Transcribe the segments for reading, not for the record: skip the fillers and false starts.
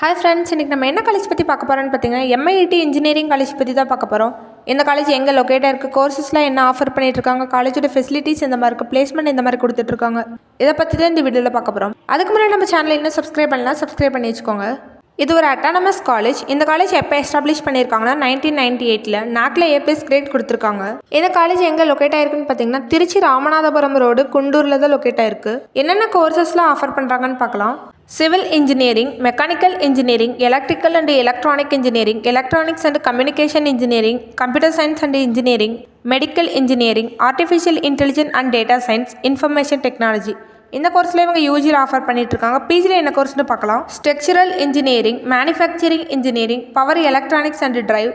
Hi friends, இன்றைக்கி நம்ம என்ன காலேஜ் பற்றி பார்க்க போகிறோன்னு பார்த்தீங்கன்னா MIT இன்ஜினியரிங் காலேஜ் பற்றி தான் பார்க்க போகிறோம். இந்த காலேஜ் எங்கே லொக்கேட்டாக இருக்குது, கோர்சஸ்லாம் என்ன ஆஃபர் பண்ணிகிட்ருக்காங்க, காலேஜோட ஃபெசிலிட்டிஸ் இந்த மாதிரி இருக்குது, பிளேஸ்மெண்ட் இந்த மாதிரி கொடுத்துட்ருக்காங்க. இதை பற்றி தான் இந்த வீடியோவில் பார்க்க போகிறோம். அதுக்கு முன்னாடி நம்ம சேனல் இன்னும் சப்ஸ்கிரைப் பண்ணலாம், சப்ஸ்கிரைப் பண்ணி வச்சுக்கோங்க. இது ஒரு அட்டானமஸ் காலேஜ். இந்த காலேஜ் எப்போ எஸ்டாப்ளிஷ் பண்ணியிருக்காங்கன்னா 1998 நாக்ல A+ கிரேட் கொடுத்துருக்காங்க. இந்த காலேஜ் எங்கே லொக்கேட் ஆயிருக்குன்னு பார்த்தீங்கன்னா திருச்சி ராமநாதபுரம் ரோடு குண்டூரில் தான் லொக்கேட் ஆயிருக்கு. என்னென்ன கோர்சஸ்லாம் ஆஃபர் பண்ணுறாங்கன்னு பார்க்கலாம். Civil engineering, mechanical engineering, electrical and electronic engineering, electronics and communication engineering, computer science and engineering, medical engineering, artificial intelligence and data science, information technology. இந்த கோர்ஸில் இவங்க யூஜியில் ஆஃபர் பண்ணிட்டு இருக்காங்க. பிஜியில் என்ன கோர்ஸ்னு பார்க்கலாம். Structural engineering, manufacturing engineering, power electronics and drive,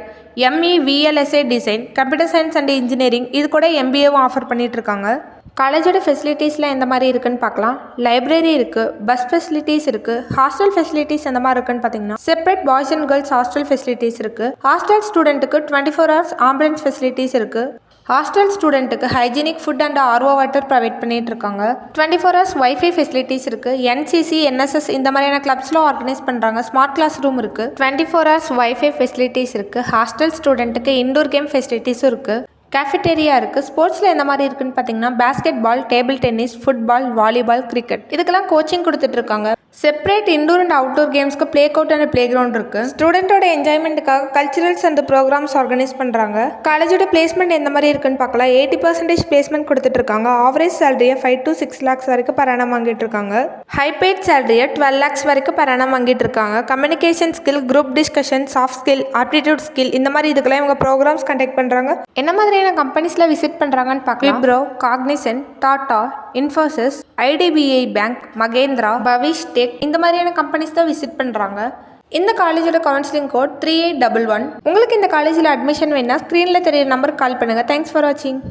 ME VLSA design, computer science and engineering, இது கூட MBAவும் offer பண்ணிட்டு இருக்காங்க. காலேஜோட ஃபெசிலிட்டிஸ்லாம் எந்த மாதிரி இருக்குன்னு பார்க்கலாம். லைப்ரரி இருக்குது, பஸ் ஃபெசிலிட்டிஸ் இருக்குது, ஹாஸ்டல் ஃபெசிலிட்டிஸ் எந்த மாதிரி இருக்குன்னு பார்த்தீங்கன்னா separate boys and girls hostel facilities இருக்குது. ஹாஸ்டல் ஸ்டூடெண்ட்டுக்கு 24 hours ஆம்புலன்ஸ் ஃபெசிலிட்டிஸ் இருக்குது. ஹாஸ்டல் ஸ்டூடெண்ட்டுக்கு hygienic food and RO water provide பண்ணிட்டு இருக்காங்க. 24 hours வைஃபை ஃபெசிலிட்டிஸ் இருக்குது. NCC NSS இந்த மாதிரியான கிளப்ஸ்லாம் ஆர்கனைஸ் பண்ணுறாங்க. ஸ்மார்ட் கிளாஸ் ரூம் இருக்குது. 24 hours வைஃபை ஃபெசிலிட்டிஸ் இருக்குது. ஹாஸ்டல் ஸ்டூடெண்ட்டுக்கு இண்டோர் கேம் ஃபெசிலிட்டிஸும் இருக்குது. கேஃபிடேரியா இருக்குது. ஸ்போர்ட்ஸில் எந்த மாதிரி இருக்குன்னு பார்த்தீங்கன்னா basketball, table tennis, football, volleyball, cricket இதுக்கெல்லாம் கோச்சிங் கொடுத்துட்ருக்காங்க. செப்பரேட் இண்டோர் அண்ட் அவுட்டோர் கேம்ஸ்க்கு play out and playground இருக்குது. ஸ்டூடெண்ட்டோட என்ஜாய்மெண்ட்டுக்காக கல்ச்சுரல்ஸ் அண்ட் ப்ரோக்ராம்ஸ் ஆர்கனைஸ் பண்ணுறாங்க. காலேஜோட பிளேஸ்மெண்ட் எந்த மாதிரி இருக்குன்னு பார்க்கலாம். 80% பிளேஸ்மெண்ட் கொடுத்துட்ருக்காங்க. ஆவரேஜ் சேலரியை 5 to 6 lakhs வரைக்கும் per annum வாங்கிட்டு இருக்காங்க. ஹை பெய்ட் சேலரியை 12 lakhs வரைக்கும் per annum வாங்கிட்டு இருக்காங்க. Communication skill, group discussion, soft skill, aptitude skill இந்த மாதிரி இதுக்கெல்லாம் இவங்க ப்ரோக்ராம்ஸ் கண்டக்ட் பண்ணுறாங்க. என்ன மாதிரியான கம்பெனிஸில் விசிட் பண்ணுறாங்கன்னு பார்க்கலாம். Wipro, Cognizant, Tata, Infosys, IDBI bank, Mahindra, Bhavish tech இந்த மாதிரியான கம்பெனிஸ் தான் விசிட் பண்ணுறாங்க. இந்த காலேஜோட கவுன்சிலிங் கோட் 3811. உங்களுக்கு இந்த காலேஜில் அட்மிஷன் வேணா ஸ்க்ரீனில் தெரியுற நம்பருக்கு கால் பண்ணுங்கள். தேங்க்ஸ் ஃபார் வாட்சிங்.